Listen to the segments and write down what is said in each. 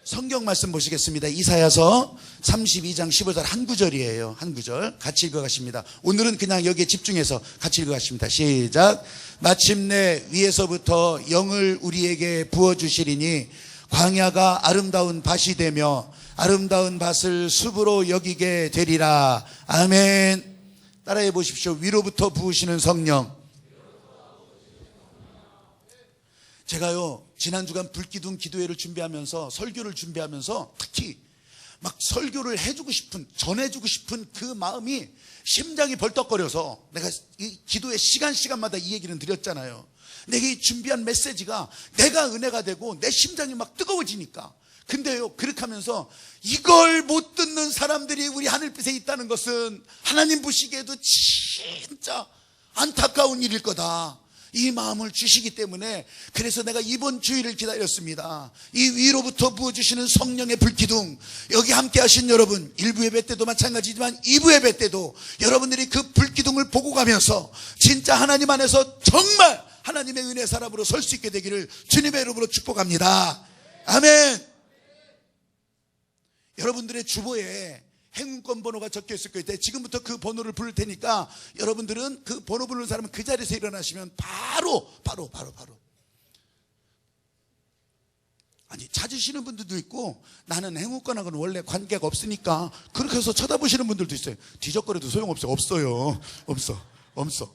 성경 말씀 보시겠습니다. 이사야서 32장 15절 한 구절이에요. 한 구절 같이 읽어가십니다. 오늘은 그냥 여기에 집중해서 같이 읽어가십니다. 시작. 마침내 위에서부터 영을 우리에게 부어주시리니 광야가 아름다운 밭이 되며 아름다운 밭을 숲으로 여기게 되리라. 아멘. 따라해 보십시오. 위로부터 부으시는 성령. 제가요 지난주간 불기둥 기도회를 준비하면서 설교를 준비하면서 특히 막 설교를 해주고 싶은, 전해주고 싶은 그 마음이 심장이 벌떡거려서 내가 이 기도회 시간마다 이 얘기는 드렸잖아요. 내가 이 준비한 메시지가 내가 은혜가 되고 내 심장이 막 뜨거워지니까. 근데요 그렇게 하면서 이걸 못 듣는 사람들이 우리 하늘빛에 있다는 것은 하나님 보시기에도 진짜 안타까운 일일 거다, 이 마음을 주시기 때문에 그래서 내가 이번 주일을 기다렸습니다. 이 위로부터 부어주시는 성령의 불기둥, 여기 함께 하신 여러분 1부 예배 때도 마찬가지지만 2부 예배 때도 여러분들이 그 불기둥을 보고 가면서 진짜 하나님 안에서 정말 하나님의 은혜 사람으로 설 수 있게 되기를 주님의 이름으로 축복합니다. 아멘. 여러분들의 주보에 행운권 번호가 적혀 있을 거예요. 지금부터 그 번호를 부를 테니까 여러분들은 그 번호 부르는 사람은 그 자리에서 일어나시면 바로 아니 찾으시는 분들도 있고 나는 행운권하고는 원래 관계가 없으니까 그렇게 해서 쳐다보시는 분들도 있어요. 뒤적거려도 소용없어요. 없어.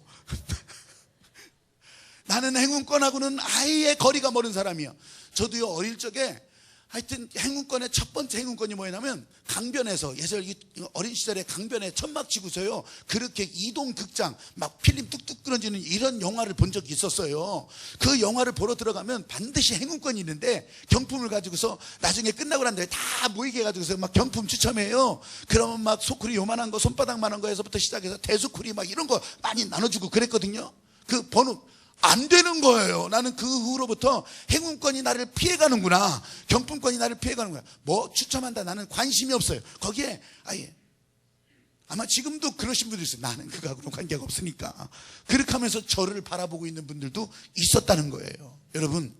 나는 행운권하고는 아예 거리가 멀은 사람이야. 저도요 어릴 적에 하여튼 행운권의 첫 번째 행운권이 뭐냐면 강변에서 예전 어린 시절에 강변에 천막 치고서요 그렇게 이동 극장 막 필름 뚝뚝 끊어지는 이런 영화를 본 적이 있었어요. 그 영화를 보러 들어가면 반드시 행운권이 있는데 경품을 가지고서 나중에 끝나고 난 다음에 다 모이게 해가지고서 막 경품 추첨해요. 그러면 막 소쿠리 요만한 거 손바닥만한 거에서부터 시작해서 대소쿠리 막 이런 거 많이 나눠주고 그랬거든요. 그 번호 안 되는 거예요. 나는 그 후로부터 행운권이 나를 피해가는구나, 경품권이 나를 피해가는구나, 뭐 추첨한다, 나는 관심이 없어요. 거기에 아예 아마 지금도 그러신 분들 있어요. 나는 그거하고는 관계가 없으니까. 그렇게 하면서 저를 바라보고 있는 분들도 있었다는 거예요. 여러분,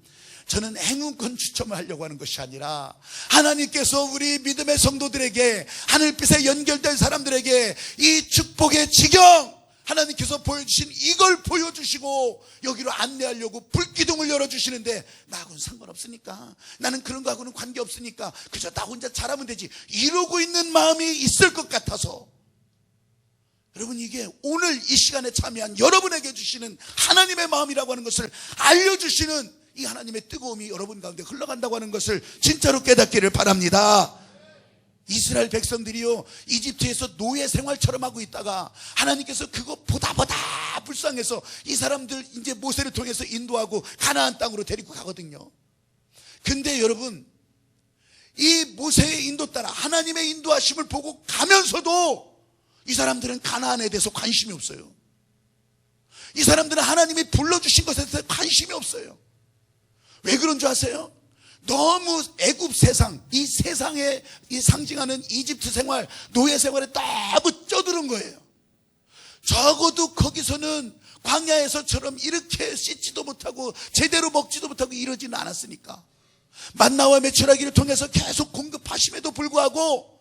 저는 행운권 추첨을 하려고 하는 것이 아니라 하나님께서 우리 믿음의 성도들에게, 하늘빛에 연결된 사람들에게 이 축복의 지경 하나님께서 보여주신 이걸 보여주시고 여기로 안내하려고 불기둥을 열어주시는데 나하고는 상관없으니까, 나는 그런 거하고는 관계없으니까 그저 나 혼자 잘하면 되지 이러고 있는 마음이 있을 것 같아서, 여러분 이게 오늘 이 시간에 참여한 여러분에게 주시는 하나님의 마음이라고 하는 것을 알려주시는 이 하나님의 뜨거움이 여러분 가운데 흘러간다고 하는 것을 진짜로 깨닫기를 바랍니다. 이스라엘 백성들이요 이집트에서 노예 생활처럼 하고 있다가 하나님께서 그것보다 불쌍해서 이 사람들 이제 모세를 통해서 인도하고 가나안 땅으로 데리고 가거든요. 근데 여러분 이 모세의 인도 따라 하나님의 인도하심을 보고 가면서도 이 사람들은 가나안에 대해서 관심이 없어요. 이 사람들은 하나님이 불러주신 것에 대해서 관심이 없어요. 왜 그런 줄 아세요? 너무 애굽 세상, 이 세상에 이 상징하는 이집트 생활, 노예 생활에 너무 쩌드는 거예요. 적어도 거기서는 광야에서처럼 이렇게 씻지도 못하고 제대로 먹지도 못하고 이러지는 않았으니까 만나와 메추라기를 통해서 계속 공급하심에도 불구하고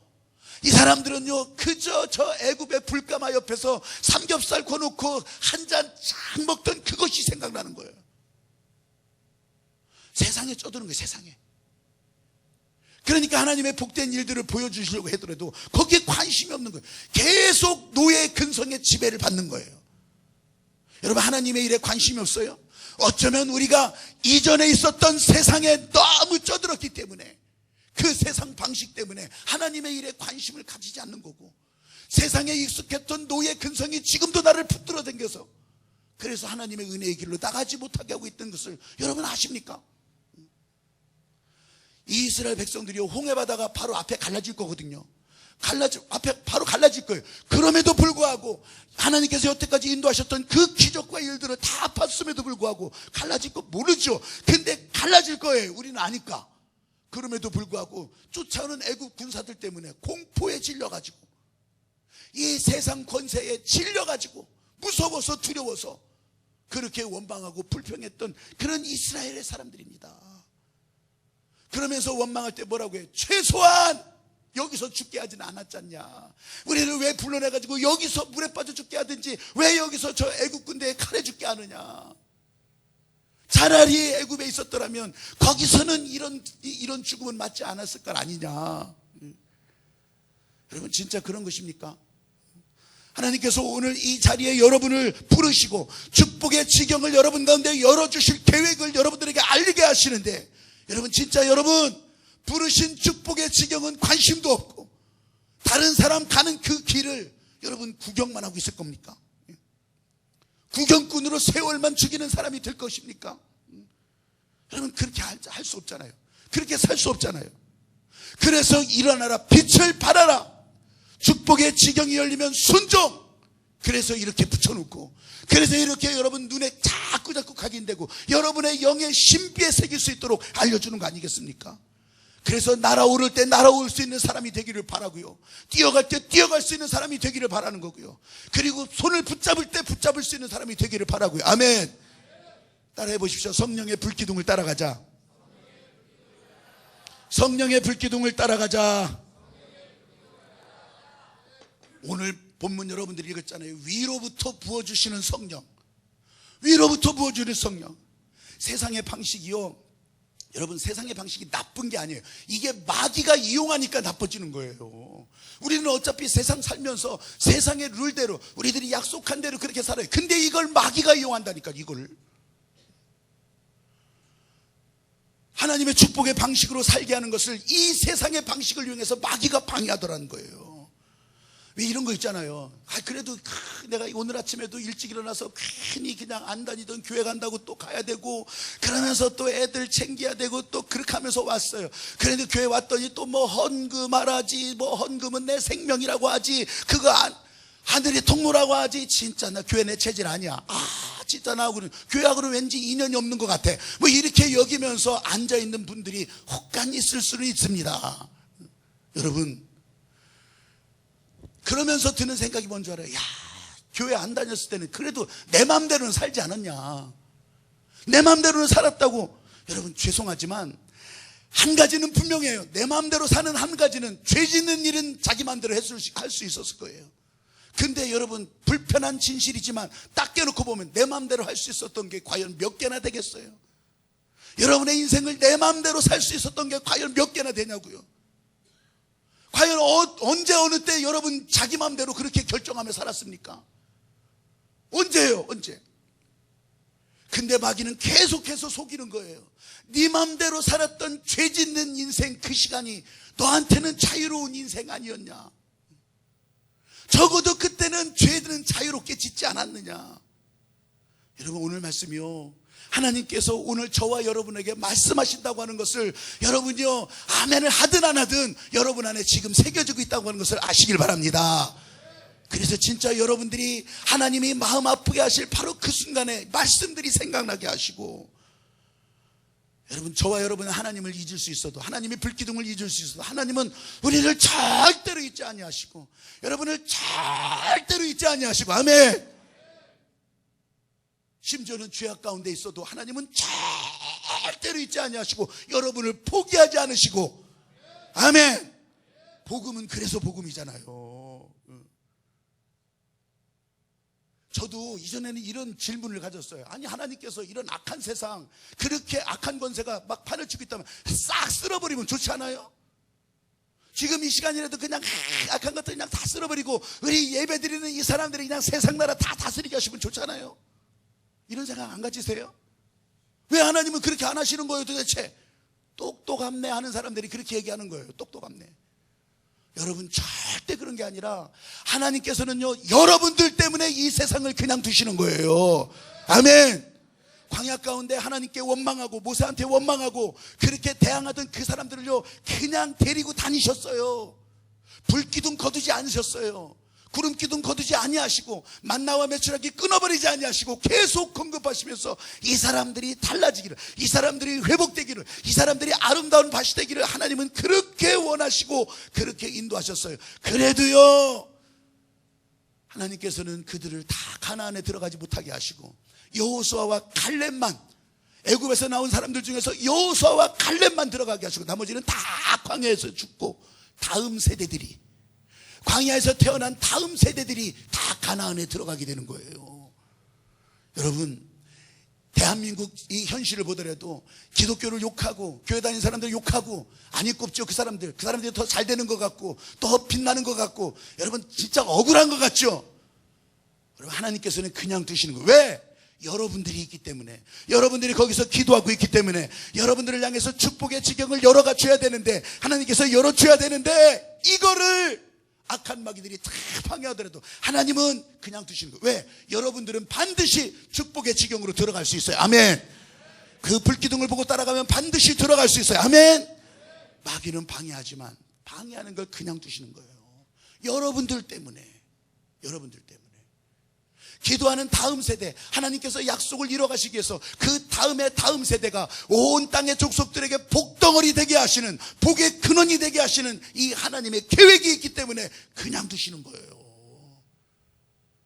이 사람들은요 그저 저 애굽의 불가마 옆에서 삼겹살 구워놓고 한 잔 쫙 먹던 그것이 생각나는 거예요. 세상에 쩌드는 거예요. 세상에. 그러니까 하나님의 복된 일들을 보여주시려고 하더라도 거기에 관심이 없는 거예요. 계속 노예 근성의 지배를 받는 거예요. 여러분 하나님의 일에 관심이 없어요? 어쩌면 우리가 이전에 있었던 세상에 너무 쩌들었기 때문에, 그 세상 방식 때문에 하나님의 일에 관심을 가지지 않는 거고, 세상에 익숙했던 노예 근성이 지금도 나를 붙들어 당겨서 그래서 하나님의 은혜의 길로 나가지 못하게 하고 있던 것을 여러분 아십니까? 이스라엘 백성들이 홍해바다가 바로 앞에 갈라질 거거든요. 앞에 바로 갈라질 거예요. 그럼에도 불구하고 하나님께서 여태까지 인도하셨던 그 기적과 일들을 다 봤음에도 불구하고 갈라질 거 모르죠. 근데 갈라질 거예요. 우리는 아니까. 그럼에도 불구하고 쫓아오는 애국 군사들 때문에 공포에 질려가지고, 이 세상 권세에 질려가지고 무서워서 두려워서 그렇게 원방하고 불평했던 그런 이스라엘의 사람들입니다. 그러면서 원망할 때 뭐라고 해요? 최소한 여기서 죽게 하진 않았잖냐. 우리를 왜 불러내가지고 여기서 물에 빠져 죽게 하든지 왜 여기서 저 애국 군대에 칼에 죽게 하느냐. 차라리 애굽에 있었더라면 거기서는 이런 죽음은 맞지 않았을 것 아니냐. 여러분 진짜 그런 것입니까? 하나님께서 오늘 이 자리에 여러분을 부르시고 축복의 지경을 여러분 가운데 열어주실 계획을 여러분들에게 알리게 하시는데, 여러분 진짜 여러분 부르신 축복의 지경은 관심도 없고 다른 사람 가는 그 길을 여러분 구경만 하고 있을 겁니까? 구경꾼으로 세월만 죽이는 사람이 될 것입니까? 여러분 그렇게 할 수 없잖아요. 그렇게 살 수 없잖아요. 그래서 일어나라, 빛을 발하라. 축복의 지경이 열리면 순종. 그래서 이렇게 붙여놓고, 그래서 이렇게 여러분 눈에 자꾸 각인되고 여러분의 영의 신비에 새길 수 있도록 알려주는 거 아니겠습니까? 그래서 날아오를 때 날아올 수 있는 사람이 되기를 바라고요, 뛰어갈 때 뛰어갈 수 있는 사람이 되기를 바라는 거고요, 그리고 손을 붙잡을 때 붙잡을 수 있는 사람이 되기를 바라고요. 아멘. 따라해 보십시오. 성령의 불기둥을 따라가자. 성령의 불기둥을 따라가자. 오늘 본문 여러분들이 읽었잖아요. 위로부터 부어주시는 성령. 위로부터 부어주는 성령. 세상의 방식이요, 여러분 세상의 방식이 나쁜 게 아니에요. 이게 마귀가 이용하니까 나빠지는 거예요. 우리는 어차피 세상 살면서 세상의 룰대로 우리들이 약속한 대로 그렇게 살아요. 근데 이걸 마귀가 이용한다니까. 이걸 하나님의 축복의 방식으로 살게 하는 것을 이 세상의 방식을 이용해서 마귀가 방해하더라는 거예요. 왜 이런 거 있잖아요. 그래도 내가 오늘 아침에도 일찍 일어나서 괜히 그냥 안 다니던 교회 간다고 또 가야 되고, 그러면서 또 애들 챙겨야 되고 또 그렇게 하면서 왔어요. 그런데 교회 왔더니 또 뭐 헌금하라지, 뭐 헌금은 내 생명이라고 하지, 그거 하늘의 통로라고 하지. 진짜 나 교회 내 체질 아니야. 진짜 나하고는 교회하고는 왠지 인연이 없는 것 같아. 뭐 이렇게 여기면서 앉아있는 분들이 혹간 있을 수는 있습니다. 여러분 그러면서 드는 생각이 뭔지 알아요? 야, 교회 안 다녔을 때는 그래도 내 마음대로는 살지 않았냐. 내 마음대로는 살았다고. 여러분 죄송하지만 한 가지는 분명해요. 내 마음대로 사는 한 가지는, 죄 짓는 일은 자기 마음대로 할 수 있었을 거예요. 근데 여러분 불편한 진실이지만 딱 껴놓고 보면 내 마음대로 할 수 있었던 게 과연 몇 개나 되겠어요? 여러분의 인생을 내 마음대로 살 수 있었던 게 과연 몇 개나 되냐고요? 과연 언제 어느 때 여러분 자기 마음대로 그렇게 결정하며 살았습니까? 언제예요? 언제? 근데 마귀는 계속해서 속이는 거예요. 네 마음대로 살았던 죄 짓는 인생, 그 시간이 너한테는 자유로운 인생 아니었냐? 적어도 그때는 죄는 자유롭게 짓지 않았느냐? 여러분 오늘 말씀이요, 하나님께서 오늘 저와 여러분에게 말씀하신다고 하는 것을 여러분이요 아멘을 하든 안 하든 여러분 안에 지금 새겨지고 있다고 하는 것을 아시길 바랍니다. 그래서 진짜 여러분들이 하나님이 마음 아프게 하실 바로 그 순간에 말씀들이 생각나게 하시고, 여러분 저와 여러분은 하나님을 잊을 수 있어도, 하나님의 불기둥을 잊을 수 있어도 하나님은 우리를 절대로 잊지 아니하시고 여러분을 절대로 잊지 아니하시고, 아멘. 심지어는 죄악 가운데 있어도 하나님은 절대로 잊지 아니하시고 여러분을 포기하지 않으시고, 아멘. 복음은 그래서 복음이잖아요. 저도 이전에는 이런 질문을 가졌어요. 아니 하나님께서 이런 악한 세상, 그렇게 악한 권세가 막 판을 치고 있다면 싹 쓸어버리면 좋지 않아요? 지금 이 시간이라도 그냥 악한 것들 그냥 다 쓸어버리고 우리 예배드리는 이 사람들이 그냥 세상 나라 다 다스리게 하시면 좋잖아요. 이런 생각 안 가지세요? 왜 하나님은 그렇게 안 하시는 거예요 도대체? 똑똑함네 하는 사람들이 그렇게 얘기하는 거예요. 똑똑함네. 여러분 절대 그런 게 아니라 하나님께서는요 여러분들 때문에 이 세상을 그냥 두시는 거예요. 아멘. 광야 가운데 하나님께 원망하고 모세한테 원망하고 그렇게 대항하던 그 사람들을요 그냥 데리고 다니셨어요. 불기둥 거두지 않으셨어요. 구름기둥 거두지 아니하시고 만나와 메추라기 끊어버리지 아니하시고 계속 공급하시면서 이 사람들이 달라지기를, 이 사람들이 회복되기를, 이 사람들이 아름다운 밭이 되기를 하나님은 그렇게 원하시고 그렇게 인도하셨어요. 그래도요 하나님께서는 그들을 다 가나안에 들어가지 못하게 하시고 여호수아와 갈렙만 애굽에서 나온 사람들 중에서 여호수아와 갈렙만 들어가게 하시고 나머지는 다 광야에서 죽고 다음 세대들이, 광야에서 태어난 다음 세대들이 다 가나안에 들어가게 되는 거예요. 여러분, 대한민국 이 현실을 보더라도 기독교를 욕하고 교회 다니는 사람들 욕하고 안 입곱죠. 그 사람들이 더 잘 되는 것 같고 더 빛나는 것 같고, 여러분 진짜 억울한 것 같죠. 여러분, 하나님께서는 그냥 두시는 거예요. 왜? 여러분들이 있기 때문에, 여러분들이 거기서 기도하고 있기 때문에, 여러분들을 향해서 축복의 지경을 열어가 줘야 되는데, 하나님께서 열어줘야 되는데, 이거를 악한 마귀들이 다 방해하더라도 하나님은 그냥 두시는 거예요. 왜? 여러분들은 반드시 축복의 지경으로 들어갈 수 있어요. 아멘. 그 불기둥을 보고 따라가면 반드시 들어갈 수 있어요. 아멘. 마귀는 방해하지만 방해하는 걸 그냥 두시는 거예요. 여러분들 때문에. 기도하는 다음 세대, 하나님께서 약속을 이뤄가시기 위해서 그 다음에 다음 세대가 온 땅의 족속들에게 복덩어리 되게 하시는, 복의 근원이 되게 하시는 이 하나님의 계획이 있기 때문에 그냥 두시는 거예요.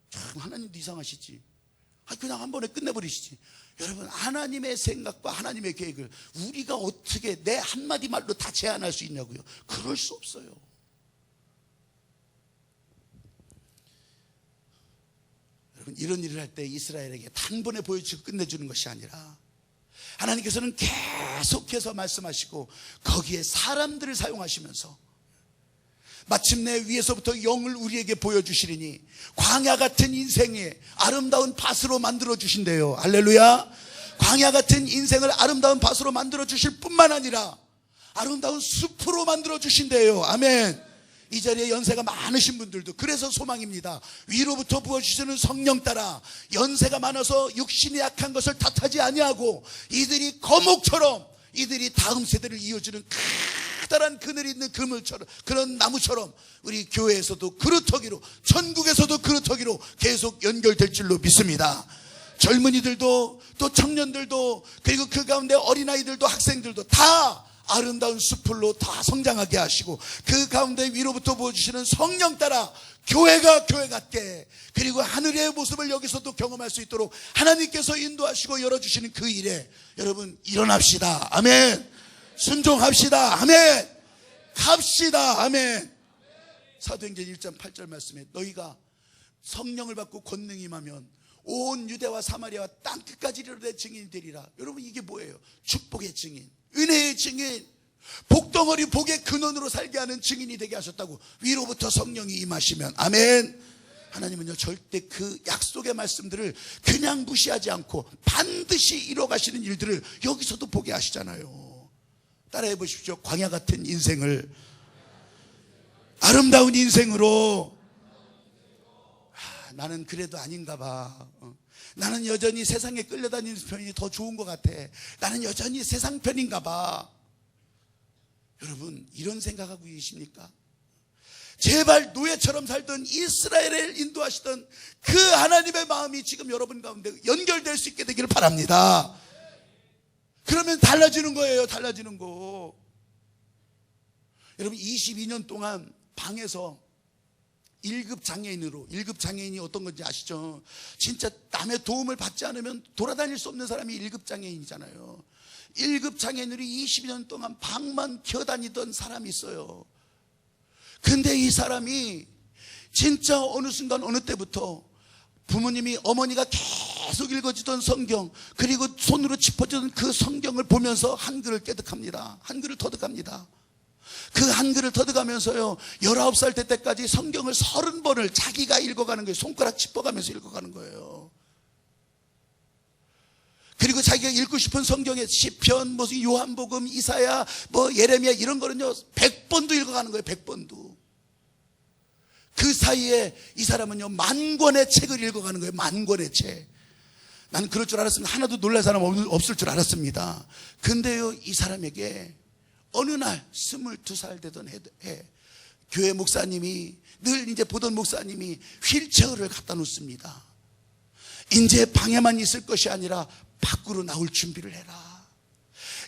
참 하나님도 이상하시지. 그냥 한 번에 끝내버리시지. 여러분, 하나님의 생각과 하나님의 계획을 우리가 어떻게 내 한마디 말로 다 제한할 수 있냐고요. 그럴 수 없어요. 여러분, 이런 일을 할 때 이스라엘에게 단번에 보여주고 끝내주는 것이 아니라 하나님께서는 계속해서 말씀하시고 거기에 사람들을 사용하시면서 마침내 위에서부터 영을 우리에게 보여주시리니 광야 같은 인생에 아름다운 밭으로 만들어 주신대요. 할렐루야. 광야 같은 인생을 아름다운 밭으로 만들어 주실 뿐만 아니라 아름다운 숲으로 만들어 주신대요. 아멘. 이 자리에 연세가 많으신 분들도 그래서 소망입니다. 위로부터 부어주시는 성령 따라 연세가 많아서 육신이 약한 것을 탓하지 아니하고 이들이 거목처럼, 이들이 다음 세대를 이어주는 커다란 그늘 있는 그물처럼, 그런 나무처럼 우리 교회에서도 그루터기로, 천국에서도 그루터기로 계속 연결될 줄로 믿습니다. 젊은이들도 또 청년들도, 그리고 그 가운데 어린아이들도 학생들도 다 아름다운 숲풀로 다 성장하게 하시고 그 가운데 위로부터 부어주시는 성령 따라 교회가 교회 같게, 그리고 하늘의 모습을 여기서도 경험할 수 있도록 하나님께서 인도하시고 열어주시는 그 일에 여러분 일어납시다. 아멘. 순종합시다. 아멘. 갑시다. 아멘. 사도행전 1장 8절 말씀에 너희가 성령을 받고 권능이 임하면 온 유대와 사마리아와 땅끝까지 이르러 내 증인이 되리라. 여러분, 이게 뭐예요? 축복의 증인, 은혜의 증인, 복덩어리 복의 근원으로 살게 하는 증인이 되게 하셨다고. 위로부터 성령이 임하시면. 아멘. 하나님은요 절대 그 약속의 말씀들을 그냥 무시하지 않고 반드시 이뤄가시는 일들을 여기서도 보게 하시잖아요. 따라해 보십시오. 광야 같은 인생을 아름다운 인생으로. 나는 그래도 아닌가 봐. 나는 여전히 세상에 끌려다니는 편이 더 좋은 것 같아. 나는 여전히 세상 편인가 봐. 여러분, 이런 생각하고 계십니까? 제발 노예처럼 살던 이스라엘을 인도하시던 그 하나님의 마음이 지금 여러분 가운데 연결될 수 있게 되기를 바랍니다. 그러면 달라지는 거예요. 달라지는 거. 여러분, 22년 동안 방에서 1급 장애인으로, 1급 장애인이 어떤 건지 아시죠? 진짜 남의 도움을 받지 않으면 돌아다닐 수 없는 사람이 1급 장애인이잖아요. 1급 장애인으로 22년 동안 방만 기어다니던 사람이 있어요. 근데 이 사람이 진짜 어느 순간 어느 때부터 부모님이, 어머니가 계속 읽어주던 성경, 그리고 손으로 짚어주던 그 성경을 보면서 한글을 깨득합니다. 한글을 터득합니다. 그 한글을 터득하면서요 19살 때까지 성경을 30번을 자기가 읽어가는 거예요. 손가락 짚어가면서 읽어가는 거예요. 그리고 자기가 읽고 싶은 성경의 시편, 무슨 요한복음, 이사야, 뭐 예레미야 이런 거는요 100번도 읽어가는 거예요. 100번도. 그 사이에 이 사람은요 10,000권의 책을 읽어가는 거예요. 10,000권의 책. 나는 그럴 줄 알았으면 하나도 놀랄 사람 없을 줄 알았습니다. 근데요 이 사람에게 어느 날 22살 되던 해 교회 목사님이, 늘 이제 보던 목사님이 휠체어를 갖다 놓습니다. 이제 방에만 있을 것이 아니라 밖으로 나올 준비를 해라.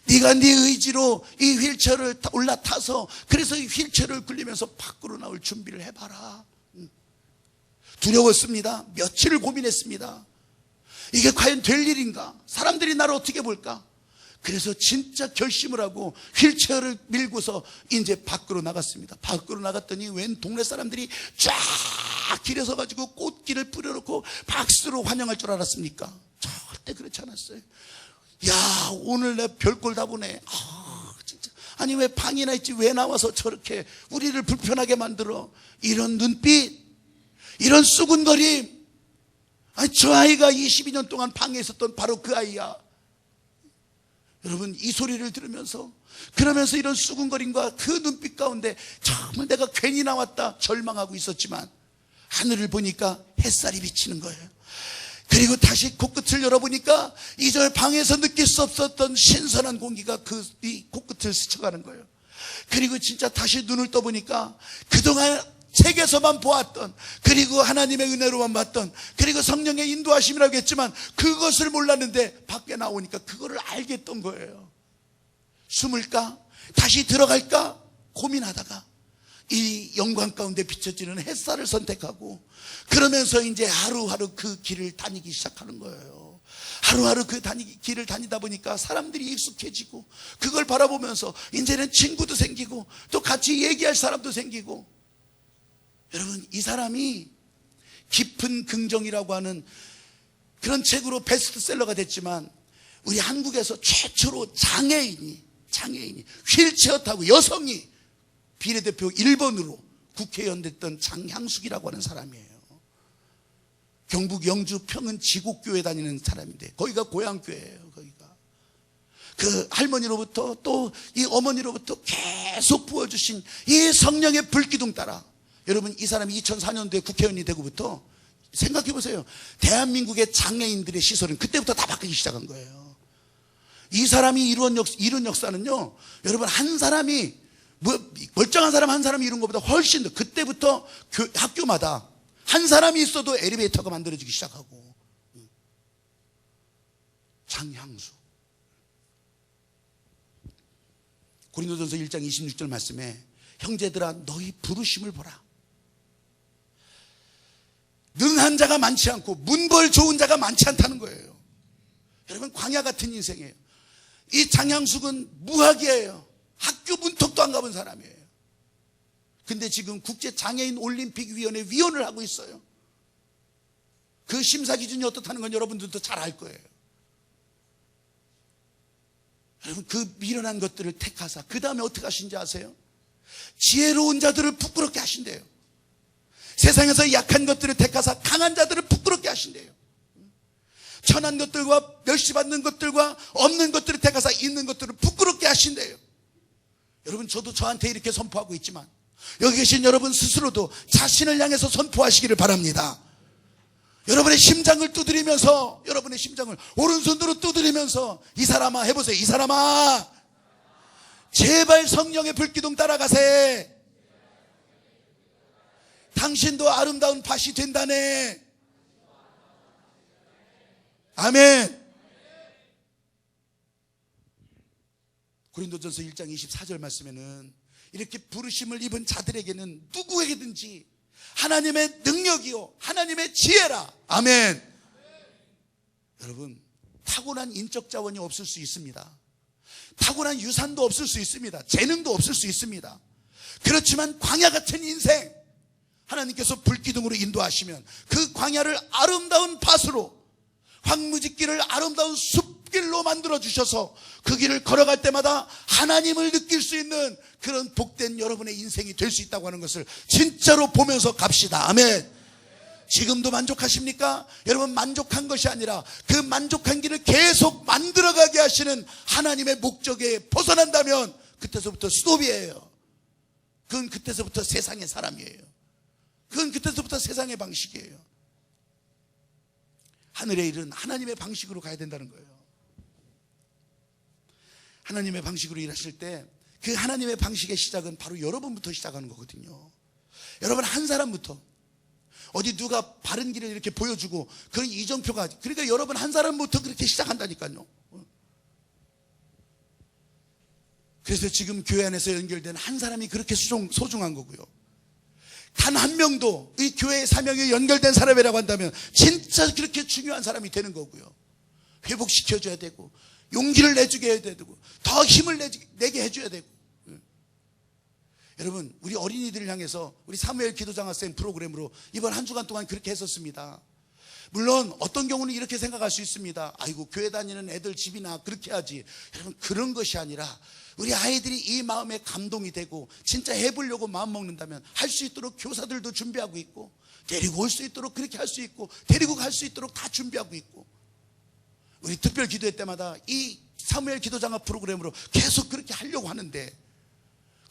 네가 네 의지로 이 휠체어를 올라타서, 그래서 이 휠체어를 굴리면서 밖으로 나올 준비를 해봐라. 두려웠습니다. 며칠을 고민했습니다. 이게 과연 될 일인가? 사람들이 나를 어떻게 볼까? 그래서 진짜 결심을 하고 휠체어를 밀고서 이제 밖으로 나갔습니다. 밖으로 나갔더니 웬 동네 사람들이 쫙 길에 서가지고 꽃길을 뿌려놓고 박수로 환영할 줄 알았습니까? 절대 그렇지 않았어요. 야, 오늘 내 별꼴 다 보네. 진짜. 아니, 왜 방이나 있지 왜 나와서 저렇게 우리를 불편하게 만들어? 이런 눈빛, 이런 수군거림. 아니, 저 아이가 22년 동안 방에 있었던 바로 그 아이야. 여러분, 이 소리를 들으면서, 그러면서 이런 수군거림과 그 눈빛 가운데 정말 내가 괜히 나왔다 절망하고 있었지만 하늘을 보니까 햇살이 비치는 거예요. 그리고 다시 코끝을 열어보니까 이전에 방에서 느낄 수 없었던 신선한 공기가 이 코끝을 스쳐가는 거예요. 그리고 진짜 다시 눈을 떠보니까 그동안 책에서만 보았던, 그리고 하나님의 은혜로만 봤던, 그리고 성령의 인도하심이라고 했지만 그것을 몰랐는데 밖에 나오니까 그거를 알겠던 거예요. 숨을까? 다시 들어갈까? 고민하다가 이 영광 가운데 비춰지는 햇살을 선택하고, 그러면서 이제 하루하루 그 길을 다니기 시작하는 거예요. 하루하루 그 길을 다니다 보니까 사람들이 익숙해지고, 그걸 바라보면서 이제는 친구도 생기고 또 같이 얘기할 사람도 생기고. 여러분, 이 사람이 깊은 긍정이라고 하는 그런 책으로 베스트셀러가 됐지만, 우리 한국에서 최초로 장애인이 휠체어 타고 여성이 비례대표 1번으로 국회의원 됐던 장향숙이라고 하는 사람이에요. 경북 영주 평은 지곡교회 다니는 사람인데 거기가 고향교회예요. 거기가 그 할머니로부터 또 이 어머니로부터 계속 부어주신 이 성령의 불기둥 따라, 여러분, 이 사람이 2004년도에 국회의원이 되고부터 생각해 보세요. 대한민국의 장애인들의 시설은 그때부터 다 바뀌기 시작한 거예요. 이 사람이 이룬 역사는요, 여러분, 한 사람이 멀쩡한 사람 한 사람이 이룬 것보다 훨씬 더, 그때부터 학교마다 한 사람이 있어도 엘리베이터가 만들어지기 시작하고. 장향수. 고린도전서 1장 26절 말씀에 형제들아 너희 부르심을 보라. 능한 자가 많지 않고 문벌 좋은 자가 많지 않다는 거예요. 여러분, 광야 같은 인생이에요. 이 장향숙은 무학이에요. 학교 문턱도 안 가본 사람이에요. 근데 지금 국제장애인 올림픽위원회 위원을 하고 있어요. 그 심사 기준이 어떻다는 건 여러분들도 잘 알 거예요. 여러분, 그 미련한 것들을 택하사 그 다음에 어떻게 하신지 아세요? 지혜로운 자들을 부끄럽게 하신대요. 세상에서 약한 것들을 택하사 강한 자들을 부끄럽게 하신대요. 천한 것들과 멸시받는 것들과 없는 것들을 택하사 있는 것들을 부끄럽게 하신대요. 여러분, 저도 저한테 이렇게 선포하고 있지만 여기 계신 여러분 스스로도 자신을 향해서 선포하시기를 바랍니다. 여러분의 심장을 두드리면서, 여러분의 심장을 오른손으로 두드리면서, 이 사람아 해보세요. 이 사람아, 제발 성령의 불기둥 따라가세. 당신도 아름다운 밭이 된다네. 아멘. 고린도전서 1장 24절 말씀에는 이렇게 부르심을 입은 자들에게는 누구에게든지 하나님의 능력이요 하나님의 지혜라. 아멘. 여러분, 타고난 인적 자원이 없을 수 있습니다. 타고난 유산도 없을 수 있습니다. 재능도 없을 수 있습니다. 그렇지만 광야 같은 인생, 하나님께서 불기둥으로 인도하시면 그 광야를 아름다운 밭으로, 황무지길을 아름다운 숲길로 만들어 주셔서 그 길을 걸어갈 때마다 하나님을 느낄 수 있는 그런 복된 여러분의 인생이 될 수 있다고 하는 것을 진짜로 보면서 갑시다. 아멘. 지금도 만족하십니까? 여러분, 만족한 것이 아니라 그 만족한 길을 계속 만들어가게 하시는 하나님의 목적에 벗어난다면 그때서부터 스톱이에요. 그건 그때서부터 세상의 사람이에요. 그건 그때서부터 세상의 방식이에요. 하늘의 일은 하나님의 방식으로 가야 된다는 거예요. 하나님의 방식으로 일하실 때 그 하나님의 방식의 시작은 바로 여러분부터 시작하는 거거든요. 여러분, 한 사람부터, 어디 누가 바른 길을 이렇게 보여주고 그런 이정표가, 그러니까 여러분 한 사람부터 그렇게 시작한다니까요. 그래서 지금 교회 안에서 연결된 한 사람이 그렇게 소중한 거고요. 단 한 명도 이 교회의 사명에 연결된 사람이라고 한다면 진짜 그렇게 중요한 사람이 되는 거고요. 회복시켜줘야 되고 용기를 내주게 해야 되고 더 힘을 내게 해줘야 되고. 여러분, 우리 어린이들을 향해서 우리 사무엘 기도장학생 프로그램으로 이번 한 주간 동안 그렇게 했었습니다. 물론 어떤 경우는 이렇게 생각할 수 있습니다. 아이고, 교회 다니는 애들 집이나 그렇게 하지. 여러분, 그런 것이 아니라 우리 아이들이 이 마음에 감동이 되고 진짜 해보려고 마음 먹는다면 할 수 있도록 교사들도 준비하고 있고, 데리고 올 수 있도록 그렇게 할 수 있고, 데리고 갈 수 있도록 다 준비하고 있고, 우리 특별 기도회 때마다 이 사무엘 기도장학 프로그램으로 계속 그렇게 하려고 하는데,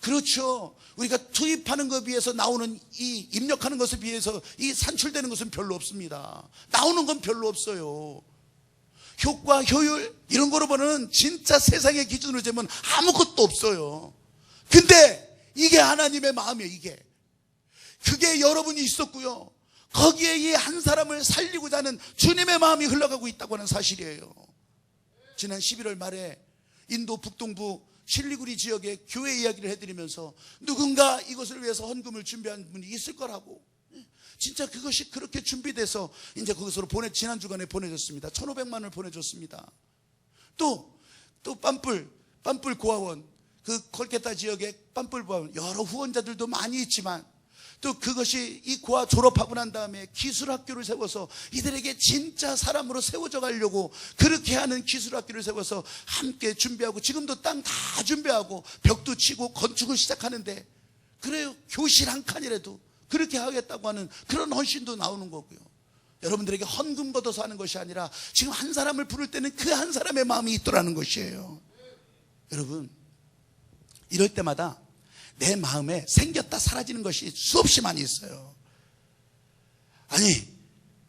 그렇죠, 우리가 투입하는 것에 비해서 나오는 이 입력하는 것에 비해서 이 산출되는 것은 별로 없습니다. 나오는 건 별로 없어요. 효과, 효율 이런 거로 보면 진짜 세상의 기준으로 재면 아무것도 없어요. 근데 이게 하나님의 마음이에요. 그게 여러분이 있었고요, 거기에 이 한 사람을 살리고자 하는 주님의 마음이 흘러가고 있다고 하는 사실이에요. 지난 11월 말에 인도 북동부 실리구리 지역의 교회 이야기를 해드리면서 누군가 이것을 위해서 헌금을 준비한 분이 있을 거라고, 진짜 그것이 그렇게 준비돼서 이제 그것으로 지난 주간에 보내줬습니다. 1,500만 원을 보내줬습니다. 또 빰뿔 고아원, 그 콜카타 지역의 빰뿔 고아원, 여러 후원자들도 많이 있지만 또 그것이 이 고아 졸업하고 난 다음에 기술학교를 세워서 이들에게 진짜 사람으로 세워져 가려고 그렇게 하는 기술학교를 세워서 함께 준비하고, 지금도 땅 다 준비하고 벽도 치고 건축을 시작하는데, 그래요, 교실 한 칸이라도 그렇게 하겠다고 하는 그런 헌신도 나오는 거고요. 여러분들에게 헌금 걷어서 하는 것이 아니라 지금 한 사람을 부를 때는 그 한 사람의 마음이 있더라는 것이에요. 여러분, 이럴 때마다 내 마음에 생겼다 사라지는 것이 수없이 많이 있어요. 아니,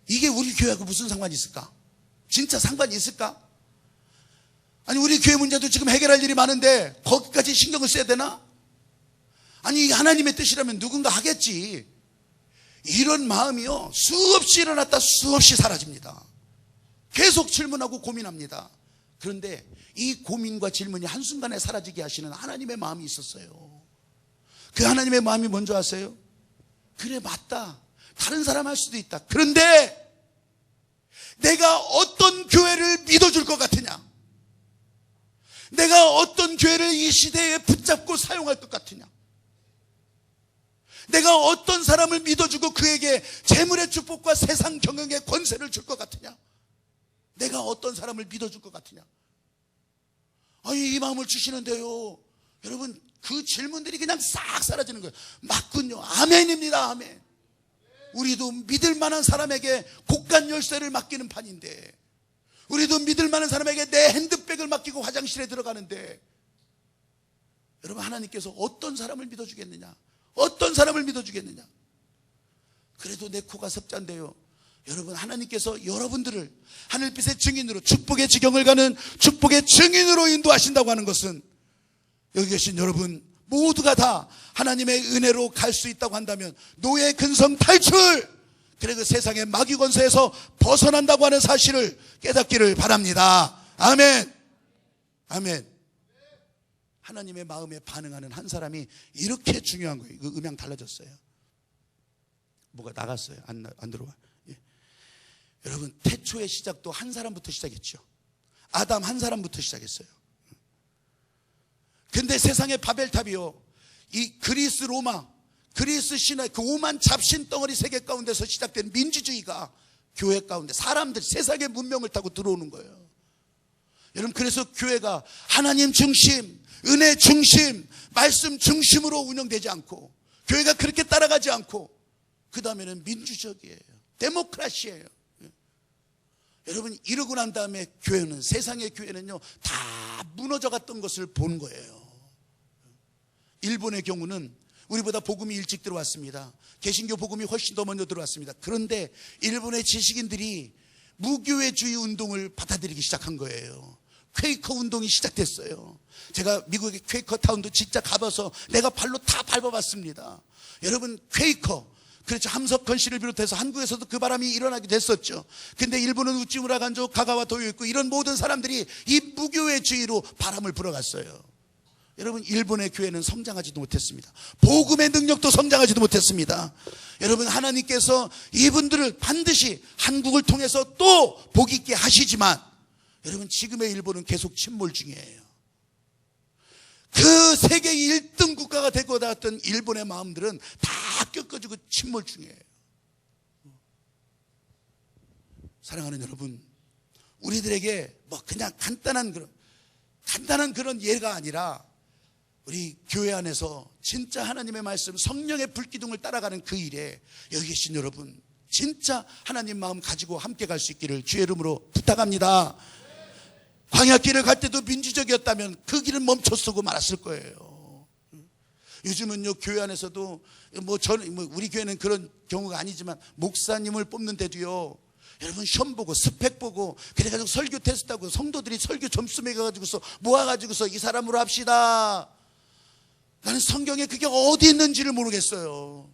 이게 우리 교회하고 무슨 상관이 있을까? 진짜 상관이 있을까? 아니, 우리 교회 문제도 지금 해결할 일이 많은데 거기까지 신경을 써야 되나? 아니, 하나님의 뜻이라면 누군가 하겠지. 이런 마음이요, 수없이 일어났다 수없이 사라집니다. 계속 질문하고 고민합니다. 그런데 이 고민과 질문이 한순간에 사라지게 하시는 하나님의 마음이 있었어요. 그 하나님의 마음이 뭔지 아세요? 그래, 맞다, 다른 사람 할 수도 있다. 그런데 내가 어떤 교회를 믿어줄 것 같으냐? 내가 어떤 교회를 이 시대에 붙잡고 사용할 것 같으냐? 내가 어떤 사람을 믿어주고 그에게 재물의 축복과 세상 경영의 권세를 줄 것 같으냐? 내가 어떤 사람을 믿어줄 것 같으냐? 아니, 이 마음을 주시는데요, 여러분, 그 질문들이 그냥 싹 사라지는 거예요. 맞군요. 아멘입니다. 아멘. 우리도 믿을 만한 사람에게 곡간 열쇠를 맡기는 판인데, 우리도 믿을 만한 사람에게 내 핸드백을 맡기고 화장실에 들어가는데, 여러분, 하나님께서 어떤 사람을 믿어주겠느냐? 어떤 사람을 믿어주겠느냐? 그래도 내 코가 석잔데요, 여러분, 하나님께서 여러분들을 하늘빛의 증인으로, 축복의 지경을 가는 축복의 증인으로 인도하신다고 하는 것은, 여기 계신 여러분 모두가 다 하나님의 은혜로 갈 수 있다고 한다면 노예 근성 탈출, 그래, 그 세상의 마귀 권세에서 벗어난다고 하는 사실을 깨닫기를 바랍니다. 아멘. 아멘. 하나님의 마음에 반응하는 한 사람이 이렇게 중요한 거예요. 그 음향 달라졌어요. 뭐가 나갔어요. 안 들어와. 예. 여러분, 태초의 시작도 한 사람부터 시작했죠. 아담 한 사람부터 시작했어요. 근데 세상의 바벨탑이요, 이 그리스 로마, 그리스 신화, 그 오만 잡신 덩어리 세계 가운데서 시작된 민주주의가 교회 가운데 사람들, 세상의 문명을 타고 들어오는 거예요. 여러분, 그래서 교회가 하나님 중심, 은혜 중심, 말씀 중심으로 운영되지 않고, 교회가 그렇게 따라가지 않고, 그 다음에는 민주적이에요. 데모크라시예요. 여러분, 이러고 난 다음에 교회는, 세상의 교회는요, 다 무너져 갔던 것을 본 거예요. 일본의 경우는 우리보다 복음이 일찍 들어왔습니다. 개신교 복음이 훨씬 더 먼저 들어왔습니다. 그런데 일본의 지식인들이 무교회주의 운동을 받아들이기 시작한 거예요. 퀘이커 운동이 시작됐어요. 제가 미국의 퀘이커 타운도 직접 가봐서 내가 발로 다 밟아봤습니다. 여러분, 퀘이커, 그렇죠, 함석헌 씨를 비롯해서 한국에서도 그 바람이 일어나게 됐었죠. 근데 일본은 우찌무라 간조, 가가와 도요 있고 이런 모든 사람들이 이 무교회주의로 바람을 불어갔어요. 여러분, 일본의 교회는 성장하지도 못했습니다. 복음의 능력도 성장하지도 못했습니다. 여러분, 하나님께서 이분들을 반드시 한국을 통해서 또 복 있게 하시지만, 여러분, 지금의 일본은 계속 침몰 중이에요. 그 세계 1등 국가가 되고 나왔던 일본의 마음들은 다 꺾어지고 침몰 중이에요. 사랑하는 여러분, 우리들에게 뭐 그냥 간단한 그런 예가 아니라, 우리 교회 안에서 진짜 하나님의 말씀, 성령의 불기둥을 따라가는 그 일에 여기 계신 여러분, 진짜 하나님 마음 가지고 함께 갈 수 있기를 주의 이름으로 부탁합니다. 광야길을 갈 때도 민주적이었다면 그 길은 멈췄고 말았을 거예요. 요즘은요, 교회 안에서도 우리 교회는 그런 경우가 아니지만 목사님을 뽑는데도요, 여러분, 시험 보고 스펙 보고 그래가지고 설교 테스트하고 성도들이 설교 점수 매겨가지고서 모아가지고서 이 사람으로 합시다. 나는 성경에 그게 어디 있는지를 모르겠어요.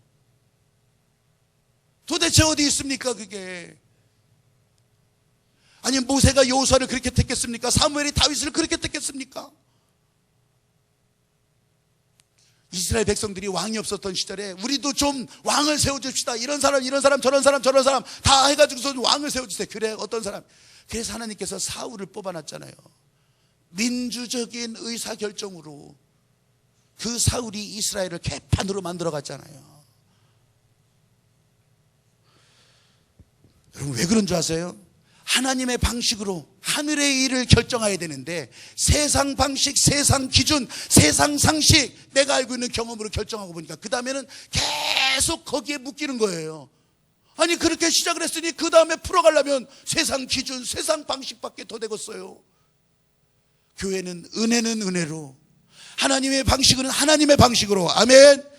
도대체 어디 있습니까 그게? 아니, 모세가 여호수아를 그렇게 택했습니까? 사무엘이 다윗을 그렇게 택했습니까? 이스라엘 백성들이 왕이 없었던 시절에 우리도 좀 왕을 세워줍시다. 이런 사람 저런 사람 다 해가지고서 왕을 세워주세요. 그래, 어떤 사람. 그래서 하나님께서 사울을 뽑아놨잖아요. 민주적인 의사결정으로 그 사울이 이스라엘을 개판으로 만들어갔잖아요. 여러분, 왜 그런 줄 아세요? 하나님의 방식으로 하늘의 일을 결정해야 되는데, 세상 방식, 세상 기준, 세상 상식, 내가 알고 있는 경험으로 결정하고 보니까 그 다음에는 계속 거기에 묶이는 거예요. 아니, 그렇게 시작을 했으니 그 다음에 풀어가려면 세상 기준, 세상 방식밖에 더 되겠어요. 교회는 은혜는 은혜로, 하나님의 방식은 하나님의 방식으로. 아멘.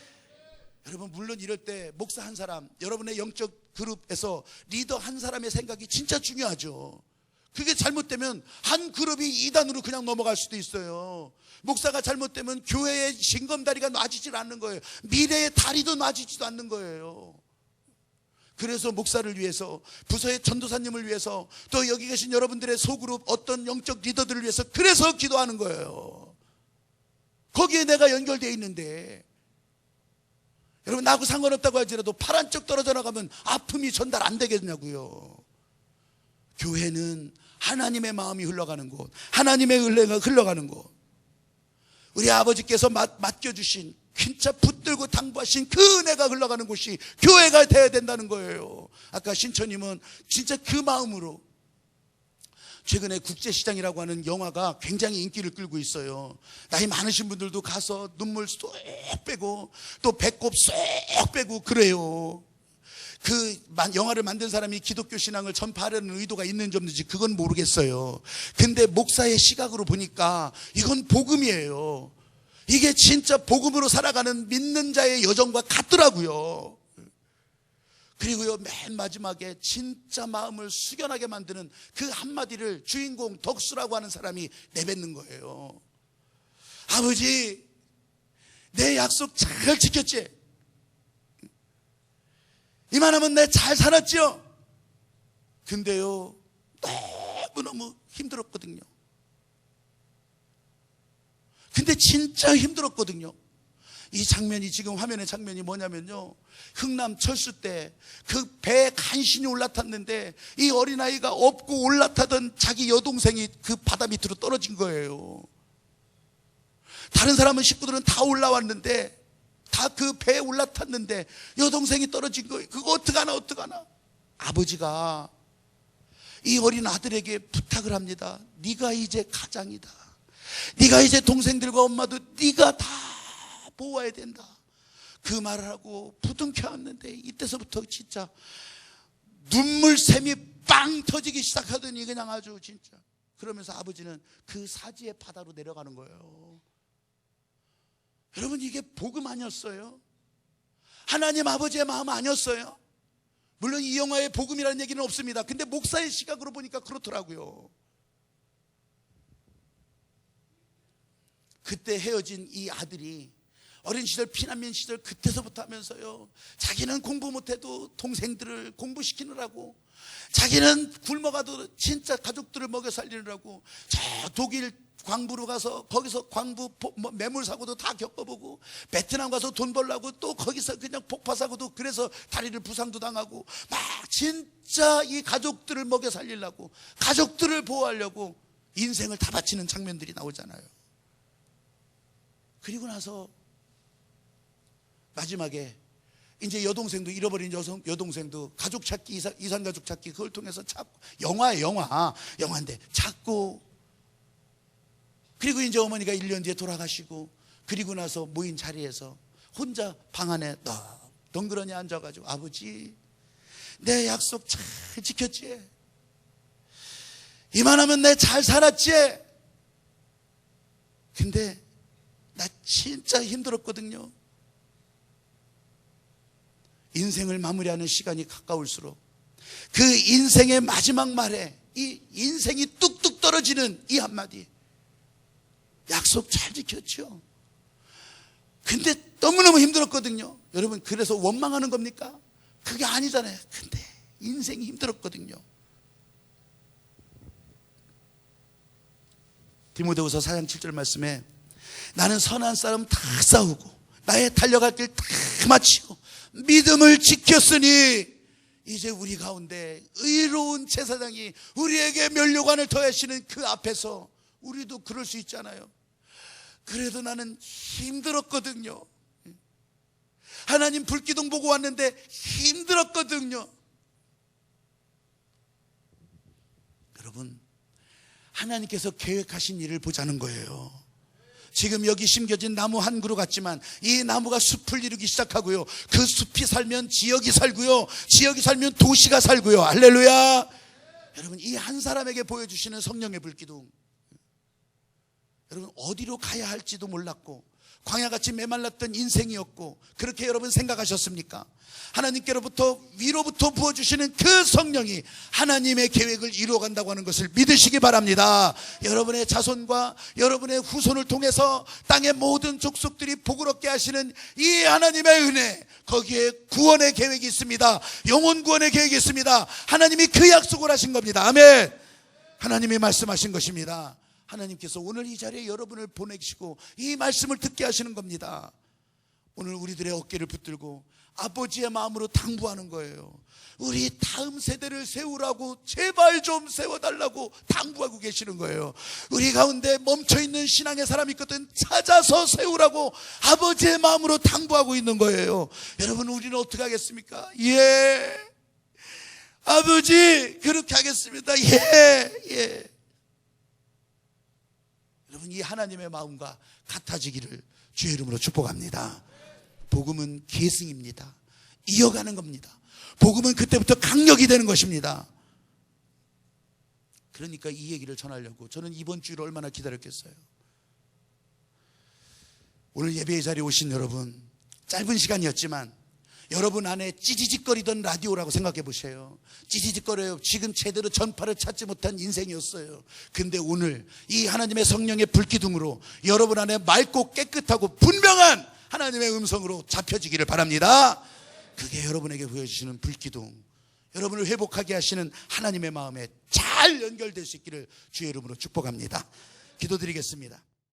여러분, 물론 이럴 때 목사 한 사람, 여러분의 영적 그룹에서 리더 한 사람의 생각이 진짜 중요하죠. 그게 잘못되면 한 그룹이 이단으로 그냥 넘어갈 수도 있어요. 목사가 잘못되면 교회의 징검다리가 놔지질 않는 거예요. 미래의 다리도 놔지지도 않는 거예요. 그래서 목사를 위해서, 부서의 전도사님을 위해서, 또 여기 계신 여러분들의 소그룹 어떤 영적 리더들을 위해서, 그래서 기도하는 거예요. 거기에 내가 연결되어 있는데, 여러분, 나하고 상관없다고 할지라도 파란 쪽 떨어져 나가면 아픔이 전달 안 되겠냐고요. 교회는 하나님의 마음이 흘러가는 곳, 하나님의 은혜가 흘러가는 곳, 우리 아버지께서 맡겨주신, 진짜 붙들고 당부하신 그 은혜가 흘러가는 곳이 교회가 되어야 된다는 거예요. 아까 신처님은 진짜 그 마음으로, 최근에 국제시장이라고 하는 영화가 굉장히 인기를 끌고 있어요. 나이 많으신 분들도 가서 눈물 쏙 빼고 또 배꼽 쏙 빼고 그래요. 그 영화를 만든 사람이 기독교 신앙을 전파하려는 의도가 있는지 없는지 그건 모르겠어요. 근데 목사의 시각으로 보니까 이건 복음이에요. 이게 진짜 복음으로 살아가는 믿는 자의 여정과 같더라고요. 그리고요, 맨 마지막에 진짜 마음을 숙연하게 만드는 그 한마디를 주인공 덕수라고 하는 사람이 내뱉는 거예요. 아버지, 내 약속 잘 지켰지? 이만하면 내 잘 살았죠? 근데요, 너무너무 힘들었거든요. 근데 진짜 힘들었거든요. 이 장면이, 지금 화면의 장면이 뭐냐면요, 흥남 철수 때 그 배에 간신히 올라탔는데 이 어린아이가 업고 올라타던 자기 여동생이 그 바다 밑으로 떨어진 거예요. 다른 사람은, 식구들은 다 올라왔는데, 다 그 배에 올라탔는데 여동생이 떨어진 거예요. 그거 어떡하나. 아버지가 이 어린 아들에게 부탁을 합니다. 네가 이제 가장이다. 네가 이제 동생들과 엄마도 네가 다 보호해야 된다. 그 말을 하고 부둥켜 안는데, 이때서부터 진짜 눈물샘이 빵 터지기 시작하더니 그냥 아주 진짜, 그러면서 아버지는 그 사지의 바다로 내려가는 거예요. 여러분, 이게 복음 아니었어요? 하나님 아버지의 마음 아니었어요? 물론 이 영화에 복음이라는 얘기는 없습니다. 근데 목사의 시각으로 보니까 그렇더라고요. 그때 헤어진 이 아들이 어린 시절, 피난민 시절 그때서부터 하면서요, 자기는 공부 못해도 동생들을 공부시키느라고, 자기는 굶어가도 진짜 가족들을 먹여 살리느라고 저 독일 광부로 가서 거기서 광부 매물 사고도 다 겪어보고, 베트남 가서 돈 벌려고 또 거기서 그냥 폭파 사고도, 그래서 다리를 부상도 당하고, 막 진짜 이 가족들을 먹여 살리려고, 가족들을 보호하려고 인생을 다 바치는 장면들이 나오잖아요. 그리고 나서 마지막에 이제 여동생도, 잃어버린 여동생도 가족 찾기, 이산 가족 찾기, 그걸 통해서 찾고, 영화인데 찾고, 그리고 이제 어머니가 1년 뒤에 돌아가시고, 그리고 나서 모인 자리에서 혼자 방 안에 덩그러니 앉아가지고, 아버지, 내 약속 잘 지켰지? 이만하면 내 잘 살았지? 근데 나 진짜 힘들었거든요. 인생을 마무리하는 시간이 가까울수록 그 인생의 마지막 말에 이 인생이 뚝뚝 떨어지는 이 한마디, 약속 잘 지켰죠? 근데 너무너무 힘들었거든요. 여러분, 그래서 원망하는 겁니까? 그게 아니잖아요. 근데 인생이 힘들었거든요. 디모데후서 4장 7절 말씀에, 나는 선한 싸움 다 싸우고 나의 달려갈 길 다 마치고 믿음을 지켰으니 이제 우리 가운데 의로운 제사장이 우리에게 면류관을 더하시는 그 앞에서 우리도 그럴 수 있잖아요. 그래도 나는 힘들었거든요. 하나님 불기둥 보고 왔는데 힘들었거든요. 여러분, 하나님께서 계획하신 일을 보자는 거예요. 지금 여기 심겨진 나무 한 그루 같지만 이 나무가 숲을 이루기 시작하고요, 그 숲이 살면 지역이 살고요, 지역이 살면 도시가 살고요. 할렐루야. 여러분, 이 한 사람에게 보여주시는 성령의 불기둥, 여러분 어디로 가야 할지도 몰랐고 광야같이 메말랐던 인생이었고, 그렇게 여러분 생각하셨습니까? 하나님께로부터 위로부터 부어주시는 그 성령이 하나님의 계획을 이루어간다고 하는 것을 믿으시기 바랍니다. 여러분의 자손과 여러분의 후손을 통해서 땅의 모든 족속들이 복을 얻게 하시는 이 하나님의 은혜, 거기에 구원의 계획이 있습니다. 영혼 구원의 계획이 있습니다. 하나님이 그 약속을 하신 겁니다. 아멘. 하나님이 말씀하신 것입니다. 하나님께서 오늘 이 자리에 여러분을 보내시고 이 말씀을 듣게 하시는 겁니다. 오늘 우리들의 어깨를 붙들고 아버지의 마음으로 당부하는 거예요. 우리 다음 세대를 세우라고, 제발 좀 세워달라고 당부하고 계시는 거예요. 우리 가운데 멈춰있는 신앙의 사람이 있거든, 찾아서 세우라고 아버지의 마음으로 당부하고 있는 거예요. 여러분, 우리는 어떻게 하겠습니까? 예, 아버지 그렇게 하겠습니다. 예. 여러분, 이 하나님의 마음과 같아지기를 주의 이름으로 축복합니다. 복음은 계승입니다. 이어가는 겁니다. 복음은 그때부터 강력이 되는 것입니다. 그러니까 이 얘기를 전하려고 저는 이번 주를 얼마나 기다렸겠어요. 오늘 예배의 자리에 오신 여러분, 짧은 시간이었지만 여러분 안에 찌지직거리던 라디오라고 생각해 보세요. 찌지직거려요. 지금 제대로 전파를 찾지 못한 인생이었어요. 근데 오늘 이 하나님의 성령의 불기둥으로 여러분 안에 맑고 깨끗하고 분명한 하나님의 음성으로 잡혀지기를 바랍니다. 그게 여러분에게 보여주시는 불기둥, 여러분을 회복하게 하시는 하나님의 마음에 잘 연결될 수 있기를 주의 이름으로 축복합니다. 기도드리겠습니다.